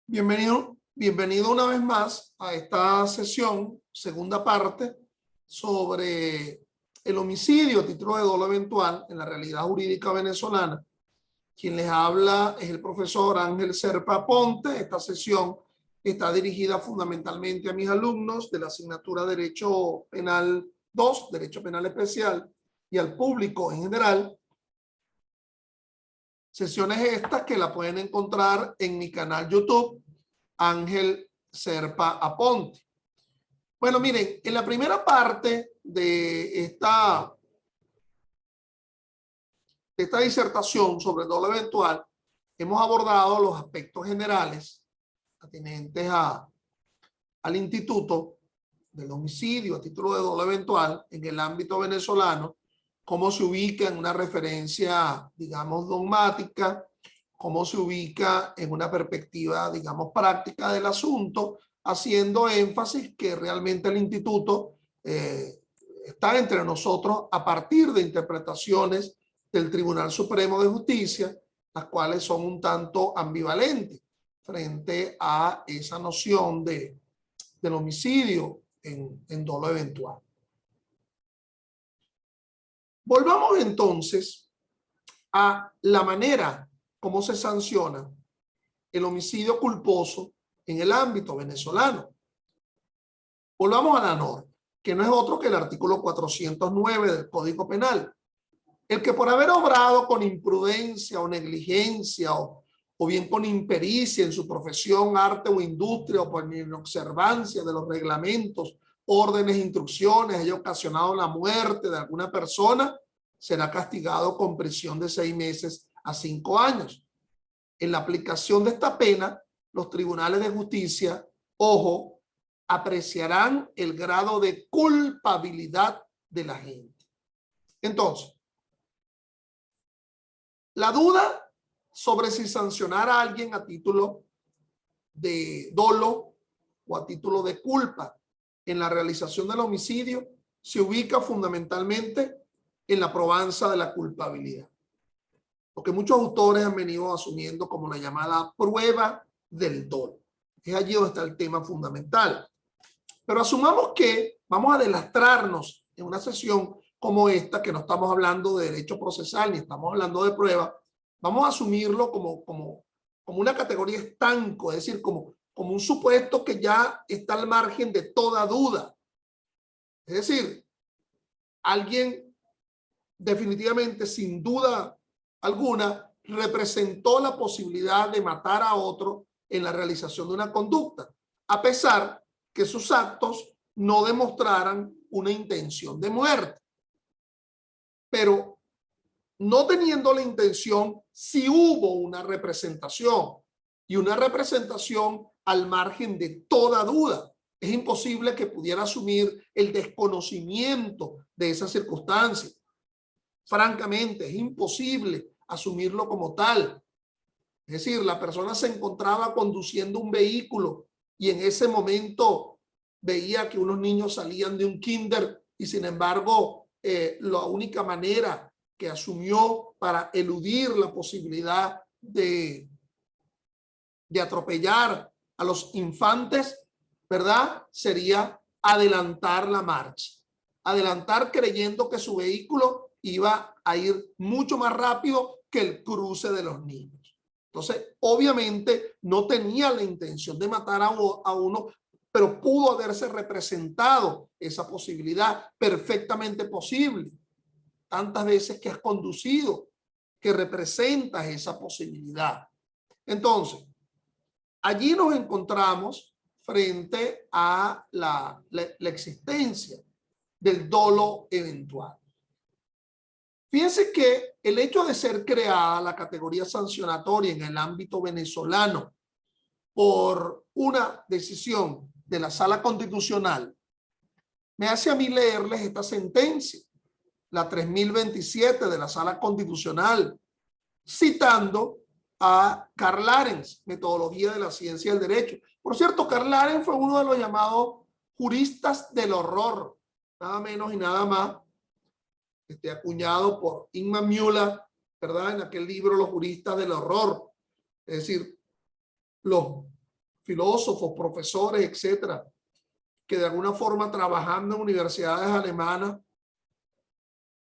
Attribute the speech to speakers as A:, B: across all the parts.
A: Bienvenido una vez más a esta sesión, segunda parte, sobre el homicidio a título de dolo eventual en la realidad jurídica venezolana. Quien les habla es el profesor Ángel Serpa Ponte. Esta sesión está dirigida fundamentalmente a mis alumnos de la asignatura Derecho Penal 2, Derecho Penal Especial, y al público en general. Sesiones estas que la pueden encontrar en mi canal YouTube, Ángel Serpa Aponte. Bueno, miren, en la primera parte de esta disertación sobre el dolo eventual, hemos abordado los aspectos generales atinentes al instituto del homicidio a título de dolo eventual en el ámbito venezolano, cómo se ubica en una referencia, digamos, dogmática, cómo se ubica en una perspectiva, digamos, práctica del asunto, haciendo énfasis que realmente el instituto está entre nosotros a partir de interpretaciones del Tribunal Supremo de Justicia, las cuales son un tanto ambivalentes frente a esa noción del homicidio en dolo eventual. Volvamos entonces a la manera como se sanciona el homicidio culposo en el ámbito venezolano. Volvamos a la norma, que no es otro que el artículo 409 del Código Penal. El que por haber obrado con imprudencia o negligencia o bien con impericia en su profesión, arte o industria, o por inobservancia de los reglamentos, órdenes, instrucciones, haya ocasionado la muerte de alguna persona, será castigado con prisión de 6 meses a 5 años. En la aplicación de esta pena, los tribunales de justicia, ojo, apreciarán el grado de culpabilidad de la gente. Entonces, la duda sobre si sancionar a alguien a título de dolo o a título de culpa en la realización del homicidio se ubica fundamentalmente en la probanza de la culpabilidad, lo que muchos autores han venido asumiendo como la llamada prueba del dolo. Es allí donde está el tema fundamental. Pero asumamos que vamos a delastrarnos en una sesión como esta, que no estamos hablando de derecho procesal ni estamos hablando de prueba. Vamos a asumirlo como una categoría estanco, es decir, como un supuesto que ya está al margen de toda duda. Es decir, alguien definitivamente, sin duda alguna, representó la posibilidad de matar a otro en la realización de una conducta, a pesar que sus actos no demostraran una intención de muerte. Pero no teniendo la intención, sí hubo una representación, y una representación al margen de toda duda. Es imposible que pudiera asumir el desconocimiento de esa circunstancia. Francamente, es imposible asumirlo como tal. Es decir, la persona se encontraba conduciendo un vehículo y en ese momento veía que unos niños salían de un kinder y sin embargo la única manera que asumió para eludir la posibilidad de atropellar a los infantes, ¿verdad?, sería adelantar la marcha. Adelantar creyendo que su vehículo iba a ir mucho más rápido que el cruce de los niños. Entonces, obviamente no tenía la intención de matar a uno, pero pudo haberse representado esa posibilidad, perfectamente posible. Tantas veces que has conducido, que representas esa posibilidad. Entonces, allí nos encontramos frente a la existencia del dolo eventual. Fíjense que el hecho de ser creada la categoría sancionatoria en el ámbito venezolano por una decisión de la Sala Constitucional me hace a mí leerles esta sentencia, la 3027 de la Sala Constitucional, citando a Karl Arens, Metodología de la Ciencia del Derecho. Por cierto, Karl Arens fue uno de los llamados juristas del horror, nada menos y nada más, acuñado por Ingmar Müller, ¿verdad?, en aquel libro Los juristas del horror. Es decir, los filósofos, profesores, etcétera, que de alguna forma trabajando en universidades alemanas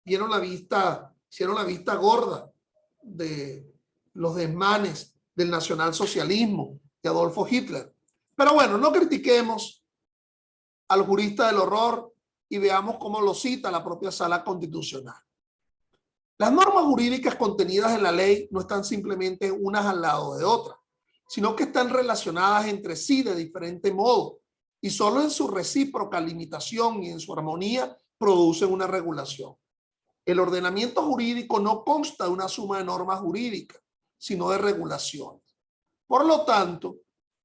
A: hicieron la vista gorda de los desmanes del nacionalsocialismo de Adolfo Hitler. Pero bueno, no critiquemos al jurista del horror y veamos cómo lo cita la propia Sala Constitucional. Las normas jurídicas contenidas en la ley no están simplemente unas al lado de otras, sino que están relacionadas entre sí de diferente modo y solo en su recíproca limitación y en su armonía producen una regulación. El ordenamiento jurídico no consta de una suma de normas jurídicas, sino de regulaciones. Por lo tanto,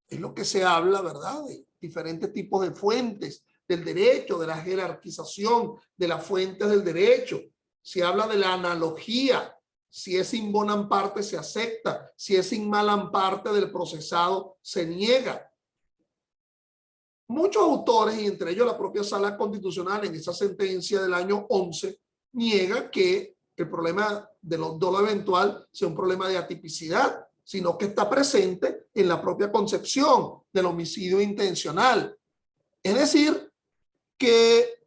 A: es lo que se habla, ¿verdad?, de diferentes tipos de fuentes del derecho, de la jerarquización de las fuentes del derecho. Se habla de la analogía, si es in bonam parte se acepta, si es in malam parte del procesado se niega. Muchos autores, y entre ellos la propia Sala Constitucional en esa sentencia del año 11, niega que el problema del dolo eventual sea un problema de atipicidad, sino que está presente en la propia concepción del homicidio intencional. Es decir, que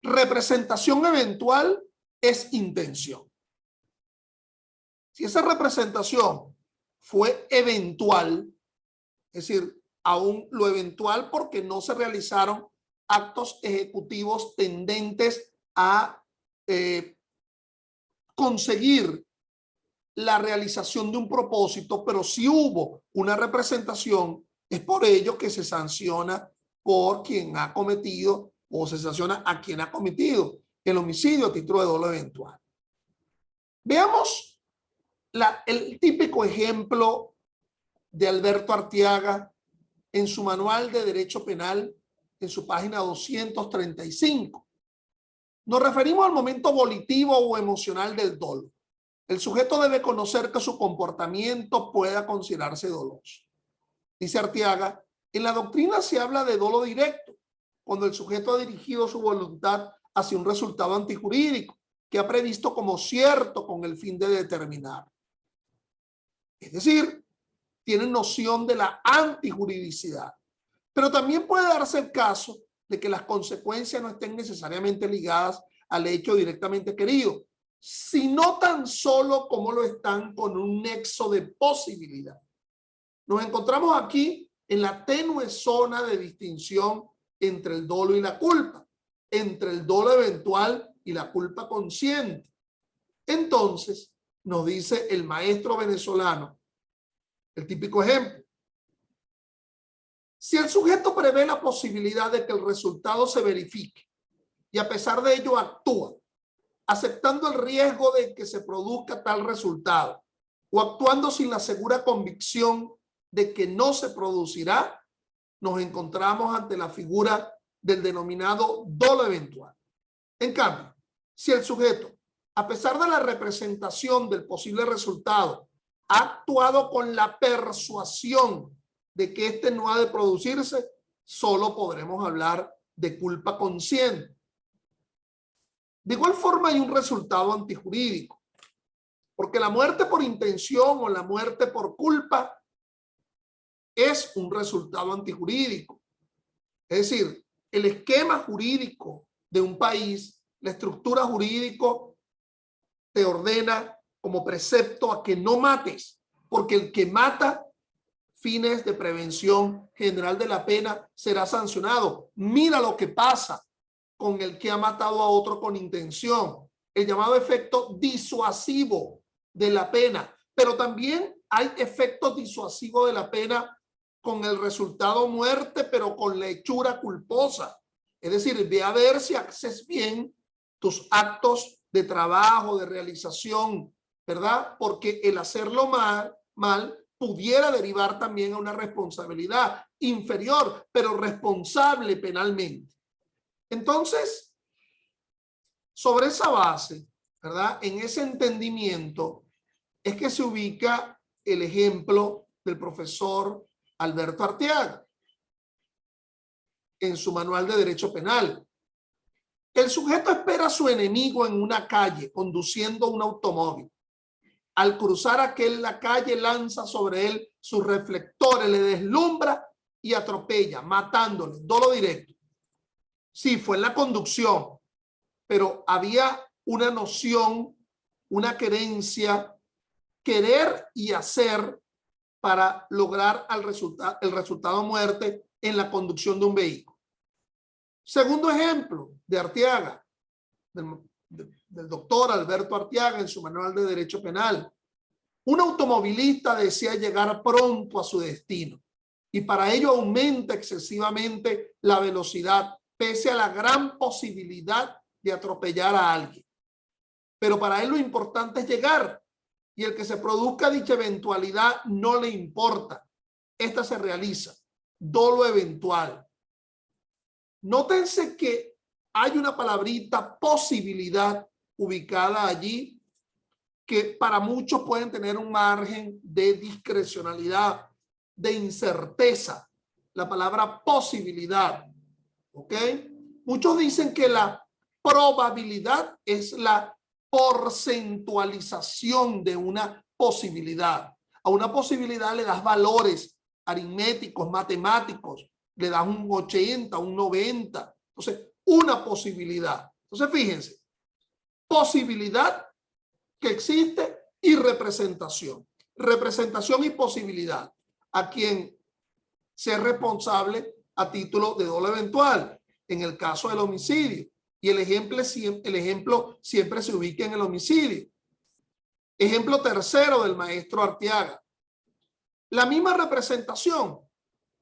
A: representación eventual es intención. Si esa representación fue eventual, es decir, aún lo eventual porque no se realizaron actos ejecutivos tendentes a conseguir la realización de un propósito, pero si hubo una representación, es por ello que se sanciona por quien ha cometido o se sanciona a quien ha cometido el homicidio a título de dolo eventual. Veamos el típico ejemplo de Alberto Arteaga en su manual de Derecho Penal, en su página 235. Nos referimos al momento volitivo o emocional del dolo. El sujeto debe conocer que su comportamiento pueda considerarse doloso. Dice Arteaga, en la doctrina se habla de dolo directo, cuando el sujeto ha dirigido su voluntad hacia un resultado antijurídico que ha previsto como cierto con el fin de determinar. Es decir, tiene noción de la antijuridicidad. Pero también puede darse el caso de que las consecuencias no estén necesariamente ligadas al hecho directamente querido, sino tan solo como lo están con un nexo de posibilidad. Nos encontramos aquí en la tenue zona de distinción entre el dolo y la culpa, entre el dolo eventual y la culpa consciente. Entonces, nos dice el maestro venezolano, el típico ejemplo. Si el sujeto prevé la posibilidad de que el resultado se verifique y a pesar de ello actúa, aceptando el riesgo de que se produzca tal resultado o actuando sin la segura convicción de que no se producirá, nos encontramos ante la figura del denominado dolo eventual. En cambio, si el sujeto, a pesar de la representación del posible resultado, ha actuado con la persuasión de que éste no ha de producirse, solo podremos hablar de culpa consciente. De igual forma hay un resultado antijurídico, porque la muerte por intención o la muerte por culpa es un resultado antijurídico. Es decir, el esquema jurídico de un país, la estructura jurídica te ordena como precepto a que no mates, porque el que mata, fines de prevención general de la pena, será sancionado. Mira lo que pasa con el que ha matado a otro con intención, el llamado efecto disuasivo de la pena, pero también hay efectos disuasivos de la pena con el resultado muerte, pero con la hechura culposa. Es decir, ve a ver si haces bien tus actos de trabajo, de realización, ¿verdad? Porque el hacerlo mal pudiera derivar también a una responsabilidad inferior, pero responsable penalmente. Entonces, sobre esa base, ¿verdad? En ese entendimiento es que se ubica el ejemplo del profesor Alberto Arteaga en su manual de Derecho Penal. El sujeto espera a su enemigo en una calle conduciendo un automóvil. al cruzar aquel la calle lanza sobre él sus reflectores, le deslumbra y atropella, matándole, dolo directo. Sí, fue en la conducción, pero había una noción, una querencia, querer y hacer para lograr el resultado muerte en la conducción de un vehículo. Segundo ejemplo de Arteaga, del doctor Alberto Arteaga en su manual de Derecho Penal. Un automovilista desea llegar pronto a su destino y para ello aumenta excesivamente la velocidad pese a la gran posibilidad de atropellar a alguien. Pero para él lo importante es llegar y el que se produzca dicha eventualidad no le importa. Esta se realiza. Dolo eventual. Nótense que hay una palabrita posibilidad ubicada allí que para muchos pueden tener un margen de discrecionalidad, de incerteza. La palabra posibilidad. ¿Ok? Muchos dicen que la probabilidad es la porcentualización de una posibilidad. A una posibilidad le das valores aritméticos, matemáticos, le das un 80, un 90. Entonces, una posibilidad. Entonces, fíjense, posibilidad que existe y representación. Representación y posibilidad. A quien sea responsable a título de dolo eventual en el caso del homicidio. Y el ejemplo siempre se ubica en el homicidio. Ejemplo tercero del maestro Arteaga. La misma representación,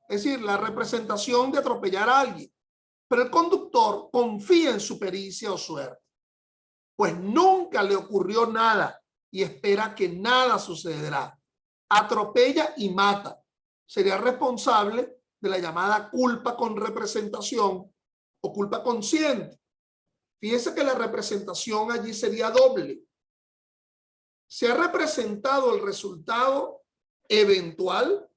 A: es decir, la representación de atropellar a alguien, pero el conductor confía en su pericia o suerte, pues nunca le ocurrió nada y espera que nada sucederá. Atropella y mata. Sería responsable de la llamada culpa con representación o culpa consciente. Fíjense que la representación allí sería doble. Se ha representado el resultado eventual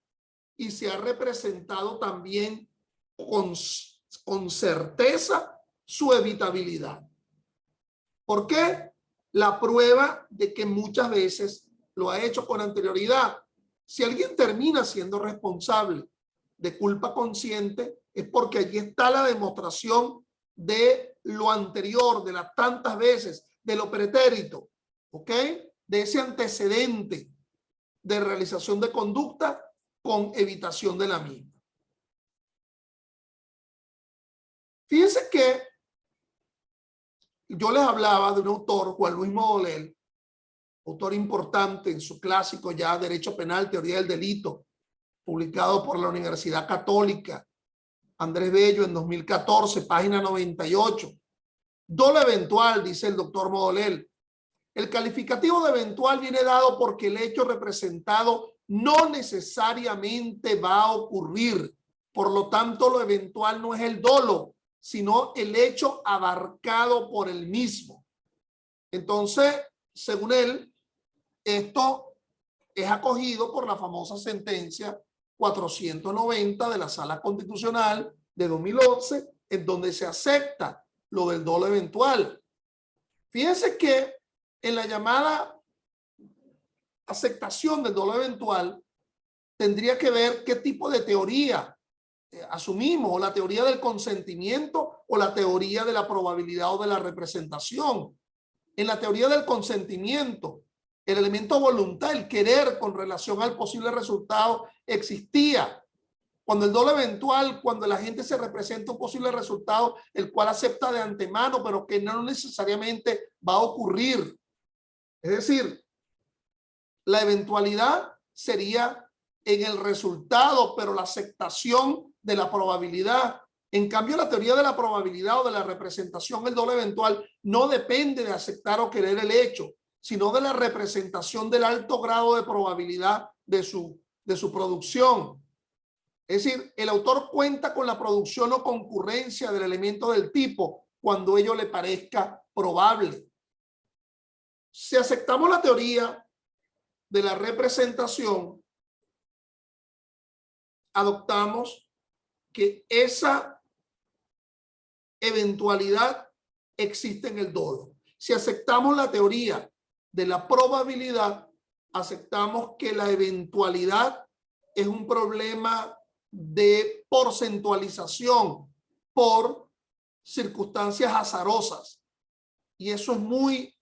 A: y se ha representado también con certeza su evitabilidad. ¿Por qué? La prueba de que muchas veces lo ha hecho con anterioridad. Si alguien termina siendo responsable de culpa consciente, es porque allí está la demostración de lo anterior, de las tantas veces, de lo pretérito, ¿ok? De ese antecedente de realización de conducta con evitación de la misma. Fíjense que yo les hablaba de un autor, Juan Luis Modolel, autor importante en su clásico ya Derecho Penal, Teoría del Delito, publicado por la Universidad Católica Andrés Bello en 2014, página 98. Dolo eventual, dice el doctor Modolel. El calificativo de eventual viene dado porque el hecho representado no necesariamente va a ocurrir. Por lo tanto, lo eventual no es el dolo, sino el hecho abarcado por el mismo. Entonces, según él, esto es acogido por la famosa sentencia 490 de la Sala Constitucional de 2011, en donde se acepta lo del dolo eventual. Fíjense que en la llamada aceptación del dolo eventual tendría que ver qué tipo de teoría asumimos, o la teoría del consentimiento o la teoría de la probabilidad o de la representación. En la teoría del consentimiento, el elemento voluntad, el querer con relación al posible resultado existía. Cuando el dolo eventual, cuando la gente se representa un posible resultado, el cual acepta de antemano, pero que no necesariamente va a ocurrir. Es decir, la eventualidad sería en el resultado, pero la aceptación de la probabilidad. En cambio, la teoría de la probabilidad o de la representación, el dolo eventual, no depende de aceptar o querer el hecho, sino de la representación del alto grado de probabilidad de su producción. Es decir, el autor cuenta con la producción o concurrencia del elemento del tipo cuando ello le parezca probable. Si aceptamos la teoría de la representación, adoptamos que esa eventualidad existe en el dolo. Si aceptamos la teoría de la probabilidad, aceptamos que la eventualidad es un problema de porcentualización por circunstancias azarosas. Y eso es muy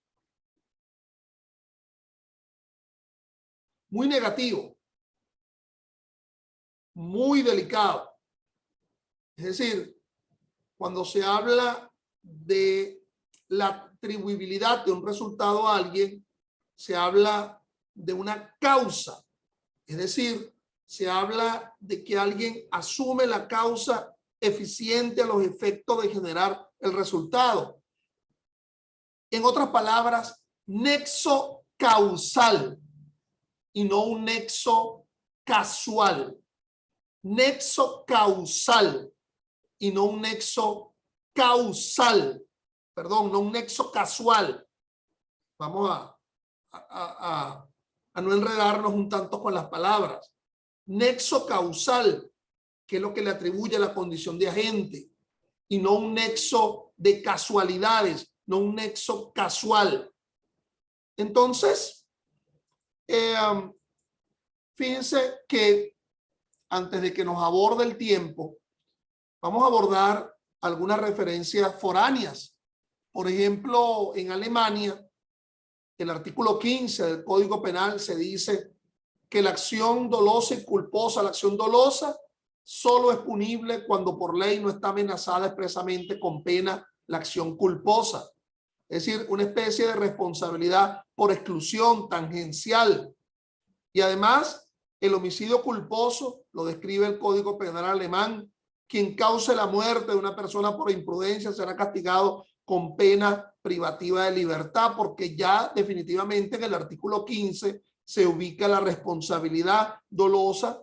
A: negativo, muy delicado. Es decir, cuando se habla de la atribuibilidad de un resultado a alguien, se habla de una causa. Es decir, se habla de que alguien asume la causa eficiente a los efectos de generar el resultado. En otras palabras, nexo causal y no un nexo casual. Nexo causal y no un nexo causal. Perdón, no un nexo casual. Vamos a no enredarnos un tanto con las palabras. Nexo causal, que es lo que le atribuye la condición de agente, y no un nexo de casualidades, no un nexo casual. Entonces, fíjense que antes de que nos aborde el tiempo, vamos a abordar algunas referencias foráneas. Por ejemplo, en Alemania, el artículo 15 del Código Penal se dice que la acción dolosa y culposa, la acción dolosa, solo es punible cuando por ley no está amenazada expresamente con pena la acción culposa. Es decir, una especie de responsabilidad por exclusión tangencial. Y además, el homicidio culposo lo describe el Código Penal alemán. Quien cause la muerte de una persona por imprudencia será castigado con pena privativa de libertad, porque ya definitivamente en el artículo 15 se ubica la responsabilidad dolosa,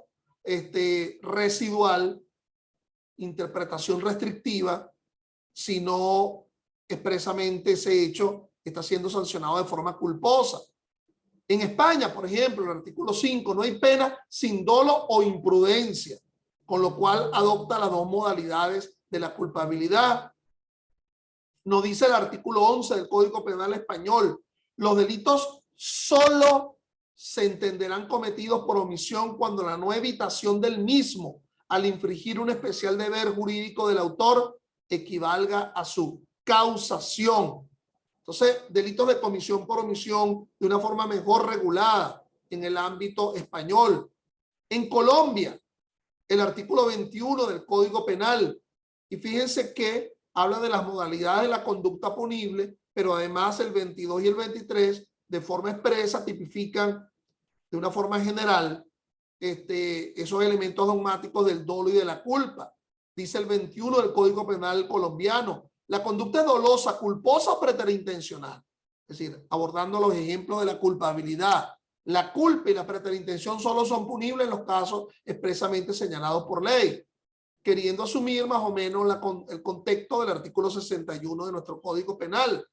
A: residual, interpretación restrictiva, si no expresamente ese hecho está siendo sancionado de forma culposa. En España, por ejemplo, el artículo 5, no hay pena sin dolo o imprudencia, con lo cual adopta las dos modalidades de la culpabilidad. Nos dice el artículo 11 del Código Penal español, los delitos solo se entenderán cometidos por omisión cuando la no evitación del mismo, al infringir un especial deber jurídico del autor, equivalga a su causación. Entonces, delitos de comisión por omisión de una forma mejor regulada en el ámbito español. En Colombia, el artículo 21 del Código Penal, y fíjense que habla de las modalidades de la conducta punible, pero además el 22 y el 23 de forma expresa tipifican de una forma general esos elementos dogmáticos del dolo y de la culpa. Dice el 21 del Código Penal colombiano, la conducta es dolosa, culposa o preterintencional. Es decir, abordando los ejemplos de la culpabilidad. La culpa y la preterintención solo son punibles en los casos expresamente señalados por ley, queriendo asumir más o menos el contexto del artículo 61 de nuestro Código Penal.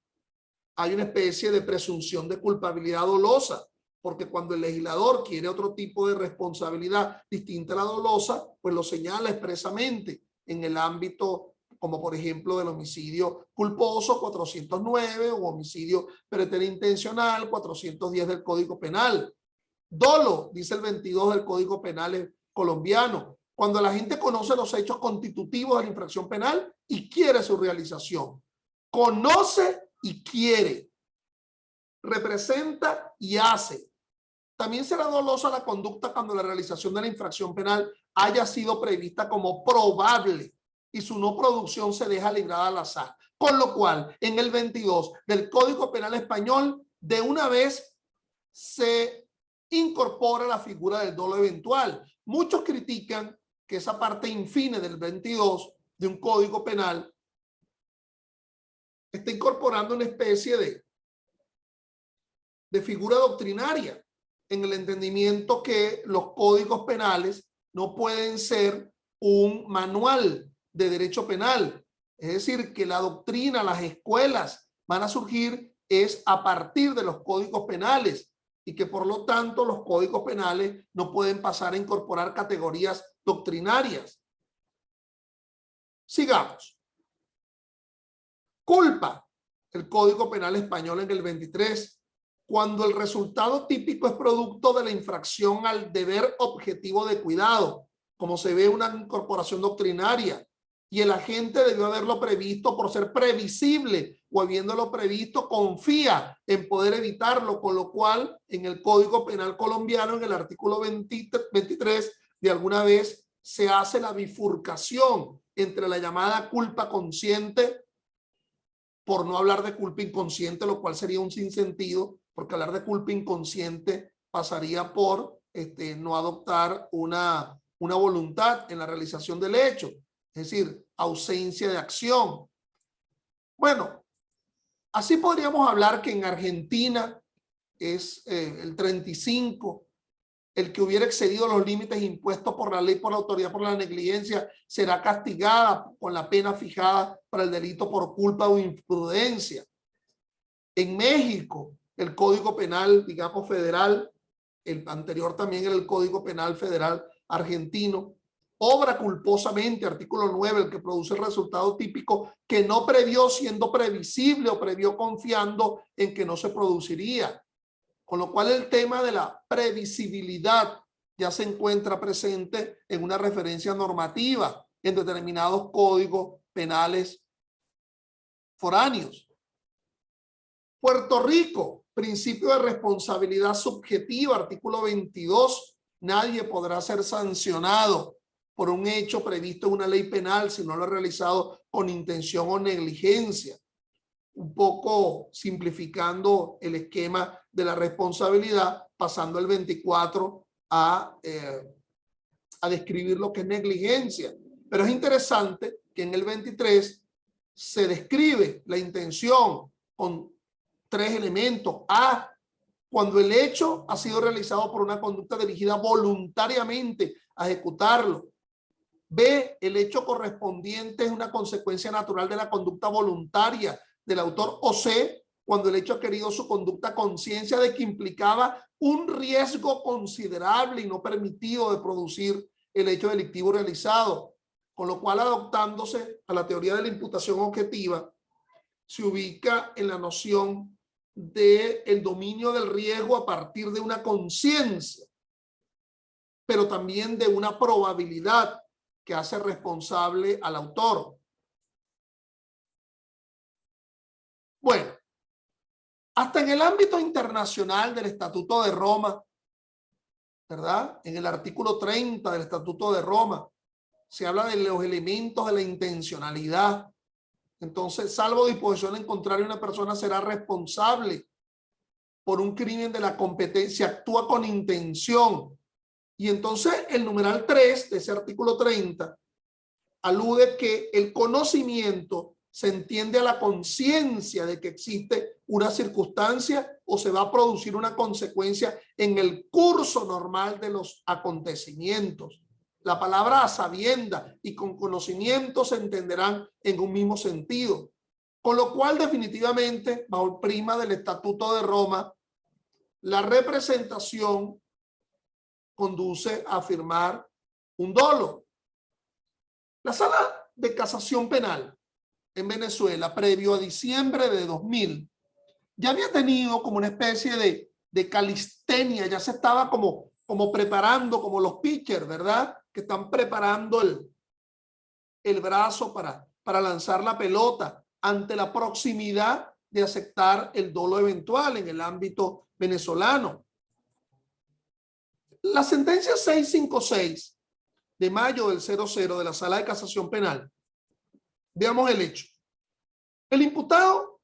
A: Hay una especie de presunción de culpabilidad dolosa, porque cuando el legislador quiere otro tipo de responsabilidad distinta a la dolosa, pues lo señala expresamente en el ámbito, como por ejemplo del homicidio culposo 409 o homicidio preterintencional 410 del Código Penal. Dolo, dice el 22 del Código Penal colombiano, cuando la gente conoce los hechos constitutivos de la infracción penal y quiere su realización. Conoce y quiere, representa y hace. También será dolosa la conducta cuando la realización de la infracción penal haya sido prevista como probable y su no producción se deja librada al azar. Con lo cual, en el 22 del Código Penal español, de una vez se incorpora la figura del dolo eventual. Muchos critican que esa parte infine del 22 de un Código Penal está incorporando una especie de figura doctrinaria, en el entendimiento que los códigos penales no pueden ser un manual de derecho penal. Es decir, que la doctrina, las escuelas van a surgir es a partir de los códigos penales y que por lo tanto los códigos penales no pueden pasar a incorporar categorías doctrinarias. Sigamos. Culpa. El Código Penal español en el 23 cuando el resultado típico es producto de la infracción al deber objetivo de cuidado, como se ve una incorporación doctrinaria, y el agente debió haberlo previsto por ser previsible o habiéndolo previsto confía en poder evitarlo, con lo cual en el Código Penal colombiano, en el artículo 23, de alguna vez se hace la bifurcación entre la llamada culpa consciente, por no hablar de culpa inconsciente, lo cual sería un sinsentido, porque hablar de culpa inconsciente pasaría por no adoptar una voluntad en la realización del hecho, es decir, ausencia de acción. Bueno, así podríamos hablar que en Argentina es el 35, el que hubiera excedido los límites impuestos por la ley por la autoridad por la negligencia será castigada con la pena fijada para el delito por culpa o imprudencia. En México, el Código Penal, digamos, federal, el anterior también era el Código Penal Federal argentino, obra culposamente, artículo 9, el que produce el resultado típico que no previó siendo previsible o previó confiando en que no se produciría. Con lo cual el tema de la previsibilidad ya se encuentra presente en una referencia normativa en determinados códigos penales foráneos. Puerto Rico, principio de responsabilidad subjetiva, artículo 22, nadie podrá ser sancionado por un hecho previsto en una ley penal si no lo ha realizado con intención o negligencia. Un poco simplificando el esquema de la responsabilidad, pasando el 24 a describir lo que es negligencia. Pero es interesante que en el 23 se describe la intención con 3 elementos. A, cuando el hecho ha sido realizado por una conducta dirigida voluntariamente a ejecutarlo. B, el hecho correspondiente es una consecuencia natural de la conducta voluntaria del autor. O C, cuando el hecho ha adquirido su conducta conciencia de que implicaba un riesgo considerable y no permitido de producir el hecho delictivo realizado. Con lo cual, adoptándose a la teoría de la imputación objetiva, se ubica en la noción del dominio del riesgo a partir de una conciencia, pero también de una probabilidad que hace responsable al autor. Bueno, hasta en el ámbito internacional del Estatuto de Roma, ¿verdad? En el artículo 30 del Estatuto de Roma, se habla de los elementos de la intencionalidad. Entonces, salvo disposición en contrario, una persona será responsable por un crimen de la competencia, actúa con intención. Y entonces el numeral 3 de ese artículo 30 alude que el conocimiento se entiende a la conciencia de que existe una circunstancia o se va a producir una consecuencia en el curso normal de los acontecimientos. La palabra a sabienda y con conocimiento se entenderán en un mismo sentido. Con lo cual, definitivamente, bajo el prisma del Estatuto de Roma, la representación conduce a afirmar un dolo. La Sala de Casación Penal en Venezuela, previo a diciembre de 2000, ya había tenido como una especie de calistenia, ya se estaba como preparando, como los pitchers, ¿verdad? Que están preparando el brazo para lanzar la pelota ante la proximidad de aceptar el dolo eventual en el ámbito venezolano. La sentencia 656 de mayo del 00 de la Sala de Casación Penal, veamos el hecho. El imputado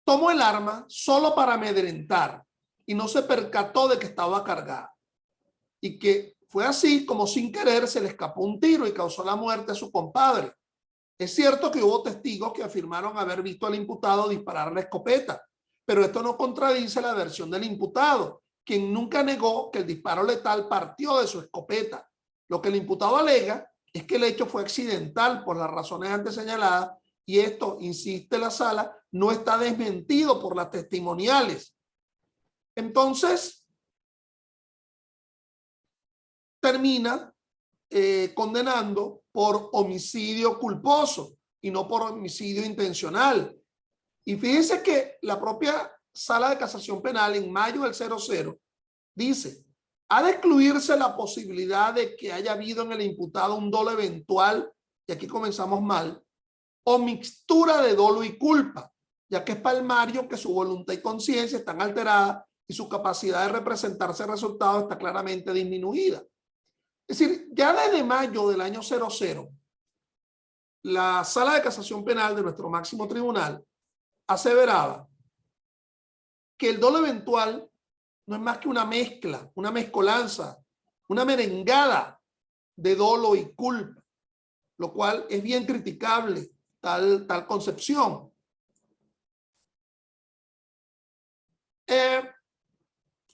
A: tomó el arma solo para amedrentar y no se percató de que estaba cargada, y que fue así como sin querer se le escapó un tiro y causó la muerte a su compadre. Es cierto que hubo testigos que afirmaron haber visto al imputado disparar la escopeta, pero esto no contradice la versión del imputado, quien nunca negó que el disparo letal partió de su escopeta. Lo que el imputado alega es que el hecho fue accidental por las razones antes señaladas, y esto, insiste la sala, no está desmentido por las testimoniales. Entonces, termina condenando por homicidio culposo, y no por homicidio intencional. Y fíjense que la propia Sala de Casación Penal en mayo del 00 dice: ha de excluirse la posibilidad de que haya habido en el imputado un dolo eventual, y aquí comenzamos mal, o mixtura de dolo y culpa, ya que es palmario que su voluntad y conciencia están alteradas y su capacidad de representarse resultados está claramente disminuida. Es decir, ya desde mayo del año 00, la Sala de Casación Penal de nuestro máximo tribunal aseveraba que el dolo eventual no es más que una mezcla, una mezcolanza, una merengada de dolo y culpa, lo cual es bien criticable tal concepción.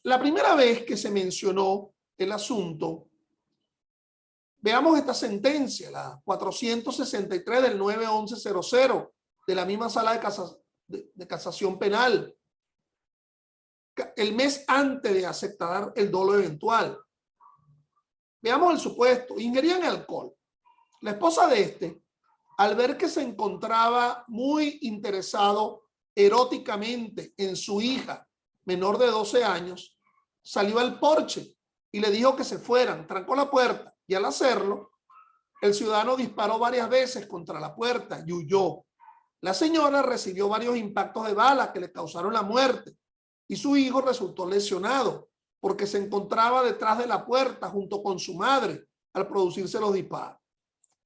A: La primera vez que se mencionó el asunto, veamos esta sentencia, la 463 del 9-11-00 de la misma Sala de Casación Penal, el mes antes de aceptar el dolo eventual. Veamos el supuesto: ingerían alcohol. La esposa de este, al ver que se encontraba muy interesado eróticamente en su hija menor de 12 años, salió al porche y le dijo que se fueran, trancó la puerta, y al hacerlo, el ciudadano disparó varias veces contra la puerta y huyó. La señora recibió varios impactos de bala que le causaron la muerte, y su hijo resultó lesionado porque se encontraba detrás de la puerta junto con su madre al producirse los disparos.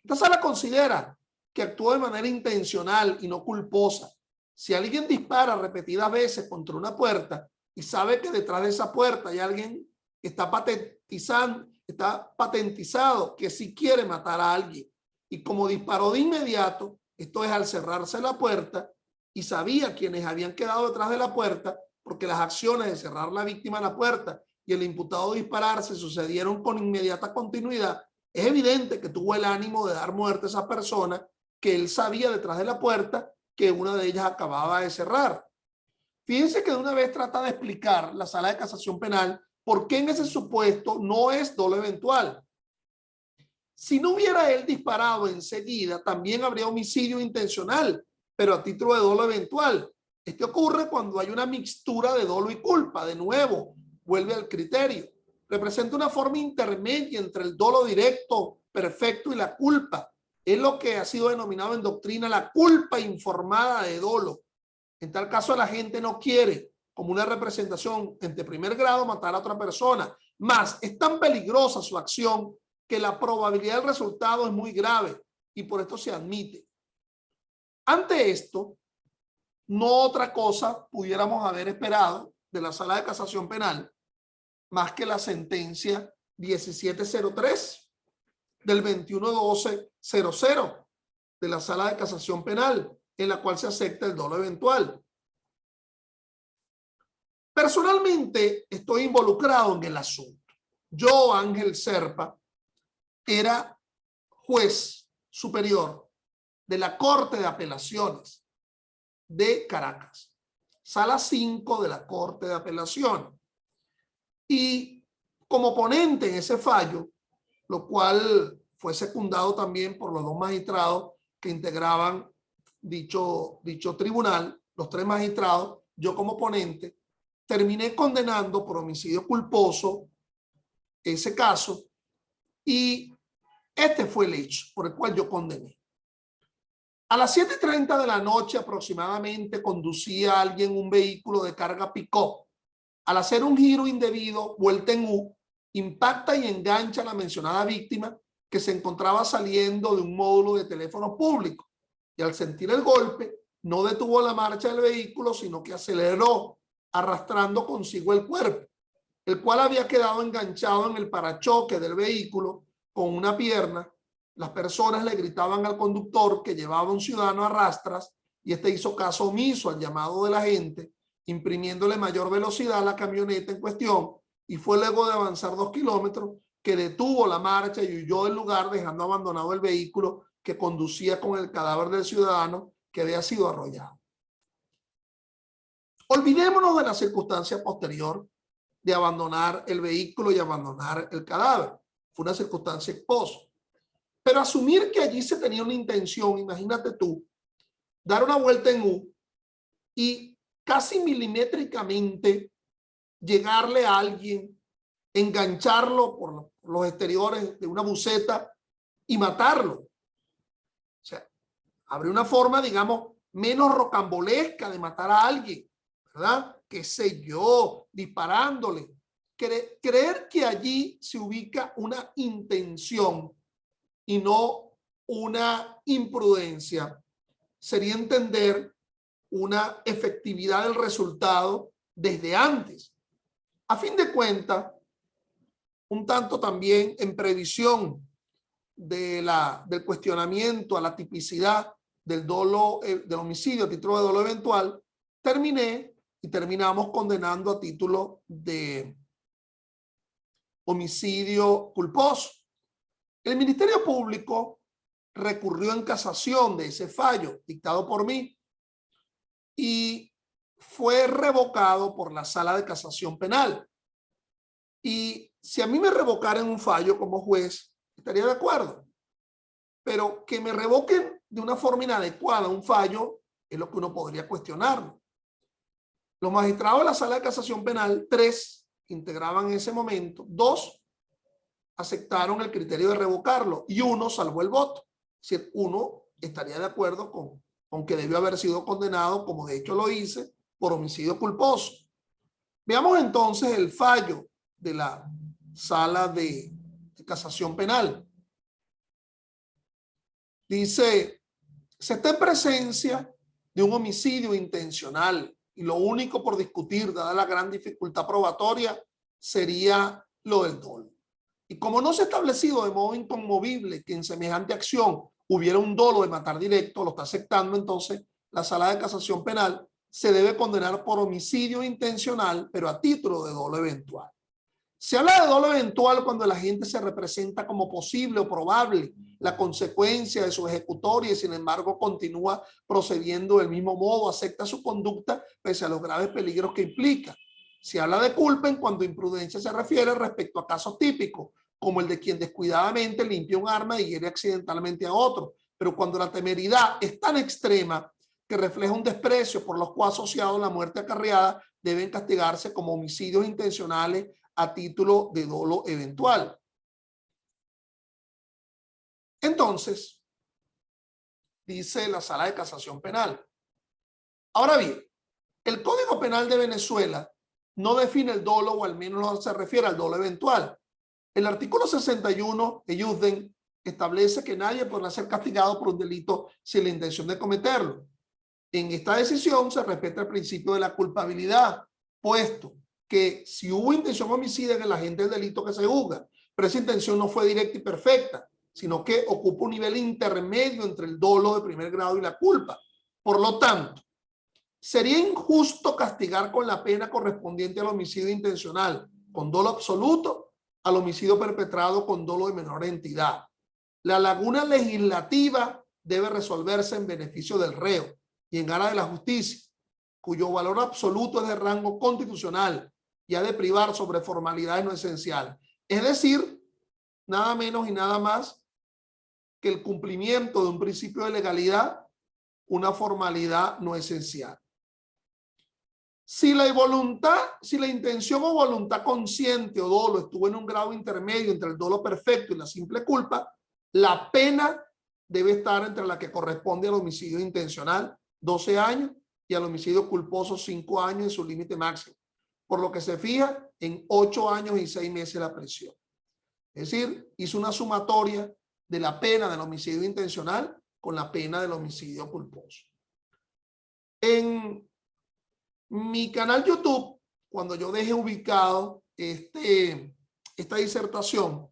A: Esta sala considera que actuó de manera intencional y no culposa. Si alguien dispara repetidas veces contra una puerta y sabe que detrás de esa puerta hay alguien que está patentizado que sí quiere matar a alguien, y como disparó de inmediato, esto es al cerrarse la puerta, y sabía quienes habían quedado detrás de la puerta, porque las acciones de cerrar la víctima a la puerta y el imputado dispararse sucedieron con inmediata continuidad, es evidente que tuvo el ánimo de dar muerte a esa persona que él sabía detrás de la puerta que una de ellas acababa de cerrar. Fíjense que de una vez trata de explicar la Sala de Casación Penal por qué en ese supuesto no es dolo eventual. Si no hubiera él disparado enseguida, también habría homicidio intencional, pero a título de dolo eventual. Esto ocurre cuando hay una mixtura de dolo y culpa. De nuevo, vuelve al criterio. Representa una forma intermedia entre el dolo directo, perfecto, y la culpa. Es lo que ha sido denominado en doctrina la culpa informada de dolo. En tal caso, la gente no quiere, como una representación de primer grado, matar a otra persona. Más, es tan peligrosa su acción que la probabilidad del resultado es muy grave, y por esto se admite. Ante esto, no otra cosa pudiéramos haber esperado de la Sala de Casación Penal más que la sentencia 1703 del 21-12-00 de la Sala de Casación Penal, en la cual se acepta el dolo eventual. Personalmente estoy involucrado en el asunto. Yo, Ángel Serpa, era juez superior de la Corte de Apelaciones de Caracas, Sala 5 de la Corte de Apelaciones. Y como ponente en ese fallo, lo cual fue secundado también por los dos magistrados que integraban dicho tribunal, los tres magistrados, yo como ponente, terminé condenando por homicidio culposo ese caso, y este fue el hecho por el cual yo condené. A las 7:30 de la noche aproximadamente conducía a alguien un vehículo de carga pick-up. Al hacer un giro indebido, vuelta en U, impacta y engancha a la mencionada víctima, que se encontraba saliendo de un módulo de teléfono público, y al sentir el golpe no detuvo la marcha del vehículo, sino que aceleró, arrastrando consigo el cuerpo, el cual había quedado enganchado en el parachoque del vehículo con una pierna. Las personas le gritaban al conductor que llevaba a un ciudadano a rastras, y este hizo caso omiso al llamado de la gente, imprimiéndole mayor velocidad a la camioneta en cuestión, y fue luego de avanzar 2 kilómetros que detuvo la marcha y huyó del lugar, dejando abandonado el vehículo que conducía con el cadáver del ciudadano que había sido arrollado. Olvidémonos de la circunstancia posterior de abandonar el vehículo y abandonar el cadáver. Fue una circunstancia ex post. Pero asumir que allí se tenía una intención, imagínate tú, dar una vuelta en U y casi milimétricamente llegarle a alguien, engancharlo por los exteriores de una buceta y matarlo. O sea, habría una forma, digamos, menos rocambolesca de matar a alguien, ¿verdad? Qué sé yo, disparándole. Creer que allí se ubica una intención y no una imprudencia sería entender una efectividad del resultado desde antes. A fin de cuentas, un tanto también en previsión del cuestionamiento a la tipicidad del dolo, del homicidio a título de dolo eventual, terminamos condenando a título de homicidio culposo. El Ministerio Público recurrió en casación de ese fallo dictado por mí y fue revocado por la Sala de Casación Penal. Y si a mí me revocaran un fallo como juez, estaría de acuerdo. Pero que me revoquen de una forma inadecuada un fallo es lo que uno podría cuestionarlo. Los magistrados de la Sala de Casación Penal, 3 integraban en ese momento, 2 aceptaron el criterio de revocarlo y 1 salvó el voto. Es decir, 1 estaría de acuerdo con que debió haber sido condenado, como de hecho lo hice, por homicidio culposo. Veamos entonces el fallo de la Sala de Casación Penal. Dice, se está en presencia de un homicidio intencional y lo único por discutir, dada la gran dificultad probatoria, sería lo del dolo. Y como no se ha establecido de modo inconmovible que en semejante acción hubiera un dolo de matar directo, lo está aceptando, entonces la Sala de Casación Penal se debe condenar por homicidio intencional, pero a título de dolo eventual. Se habla de dolo eventual cuando el agente se representa como posible o probable la consecuencia de su ejecutoria y sin embargo continúa procediendo del mismo modo, acepta su conducta pese a los graves peligros que implica. Se habla de culpa en cuanto a imprudencia se refiere respecto a casos típicos, como el de quien descuidadamente limpia un arma y hiere accidentalmente a otro. Pero cuando la temeridad es tan extrema que refleja un desprecio por los cuales asociados a la muerte acarreada, deben castigarse como homicidios intencionales a título de dolo eventual. Entonces, dice la Sala de Casación Penal. Ahora bien, el Código Penal de Venezuela no define el dolo, o al menos no se refiere al dolo eventual. El artículo 61 de Yuzden establece que nadie podrá ser castigado por un delito sin la intención de cometerlo. En esta decisión se respeta el principio de la culpabilidad, puesto que si hubo intención homicida en el agente del delito que se juzga, pero esa intención no fue directa y perfecta, sino que ocupa un nivel intermedio entre el dolo de primer grado y la culpa. Por lo tanto, sería injusto castigar con la pena correspondiente al homicidio intencional con dolo absoluto al homicidio perpetrado con dolo de menor entidad. La laguna legislativa debe resolverse en beneficio del reo y en aras de la justicia, cuyo valor absoluto es de rango constitucional y ha de privar sobre formalidades no esenciales. Es decir, nada menos y nada más que el cumplimiento de un principio de legalidad, una formalidad no esencial. Si la intención o voluntad consciente o dolo estuvo en un grado intermedio entre el dolo perfecto y la simple culpa, la pena debe estar entre la que corresponde al homicidio intencional, 12 años, y al homicidio culposo, 5 años en su límite máximo, por lo que se fija en 8 años y 6 meses la prisión. Es decir, hizo una sumatoria de la pena del homicidio intencional con la pena del homicidio culposo. En mi canal YouTube, cuando yo deje ubicado esta disertación,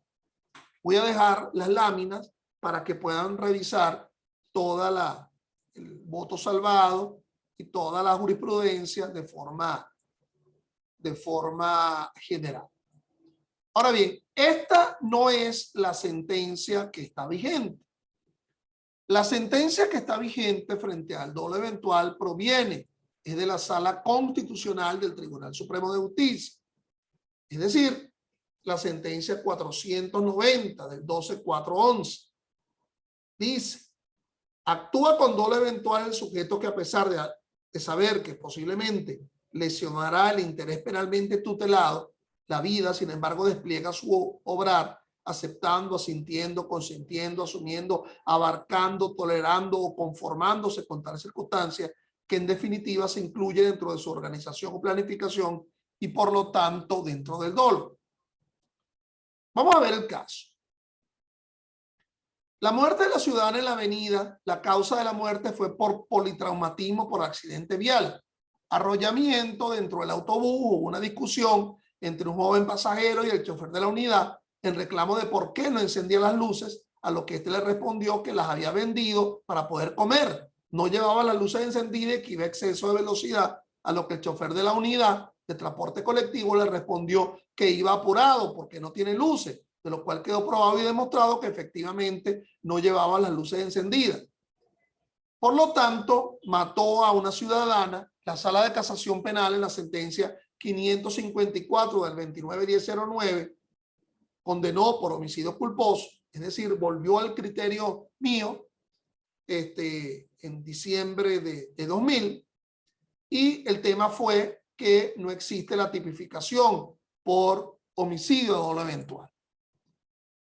A: voy a dejar las láminas para que puedan revisar toda el voto salvado y toda la jurisprudencia de forma general. Ahora bien, esta no es la sentencia que está vigente. La sentencia que está vigente frente al dolo eventual es de la Sala Constitucional del Tribunal Supremo de Justicia. Es decir, la sentencia 490 del 12.411. Dice, actúa con dolo eventual el sujeto que a pesar de saber que posiblemente lesionará el interés penalmente tutelado, la vida, sin embargo, despliega su obrar, aceptando, asintiendo, consintiendo, asumiendo, abarcando, tolerando o conformándose con tal circunstancia que en definitiva se incluye dentro de su organización o planificación y por lo tanto dentro del dolo. Vamos a ver el caso. La muerte de la ciudadana en la avenida, la causa de la muerte fue por politraumatismo por accidente vial, arrollamiento dentro del autobús, hubo una discusión entre un joven pasajero y el chofer de la unidad en reclamo de por qué no encendía las luces, a lo que este le respondió que las había vendido para poder comer. No llevaba las luces encendidas y que iba a exceso de velocidad, a lo que el chofer de la unidad de transporte colectivo le respondió que iba apurado porque no tiene luces, de lo cual quedó probado y demostrado que efectivamente no llevaba las luces encendidas. Por lo tanto, mató a una ciudadana. La Sala de Casación Penal en la sentencia 554 del 29/10/09 condenó por homicidio culposo, es decir, volvió al criterio mío en diciembre de 2000, y el tema fue que no existe la tipificación por homicidio dolo eventual.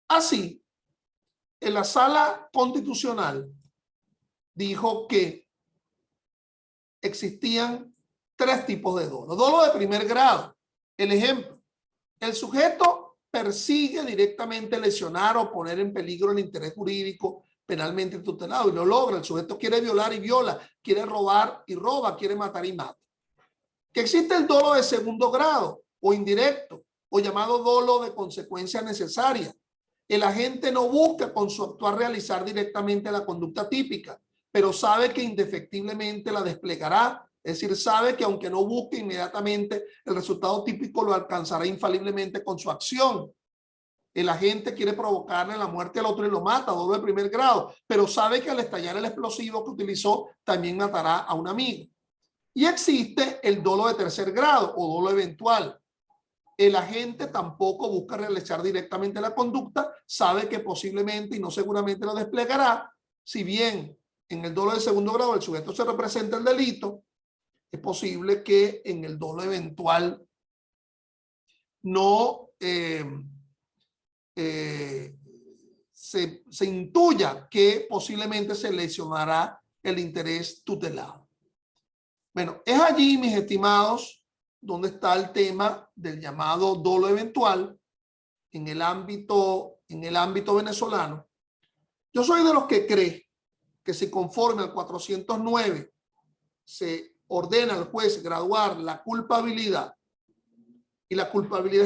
A: Así, en la Sala Constitucional dijo que existían tres tipos de dolo. Dolo de primer grado. El ejemplo, el sujeto persigue directamente lesionar o poner en peligro el interés jurídico penalmente tutelado y lo logra. El sujeto quiere violar y viola, quiere robar y roba, quiere matar y mata. Que existe el dolo de segundo grado o indirecto o llamado dolo de consecuencia necesaria. El agente no busca con su actuar realizar directamente la conducta típica, pero sabe que indefectiblemente la desplegará. Es decir, sabe que aunque no busque inmediatamente, el resultado típico lo alcanzará infaliblemente con su acción. El agente quiere provocarle la muerte al otro y lo mata, dolo de primer grado, pero sabe que al estallar el explosivo que utilizó, también matará a un amigo. Y existe el dolo de tercer grado o dolo eventual. El agente tampoco busca realizar directamente la conducta, sabe que posiblemente y no seguramente lo desplegará. Si bien en el dolo de segundo grado el sujeto se representa el delito, es posible que en el dolo eventual no se intuya que posiblemente se lesionará el interés tutelado. Bueno, es allí, mis estimados, donde está el tema del llamado dolo eventual en el ámbito venezolano. Yo soy de los que cree que si conforme al 409 se ordena al juez graduar la culpabilidad, y la culpabilidad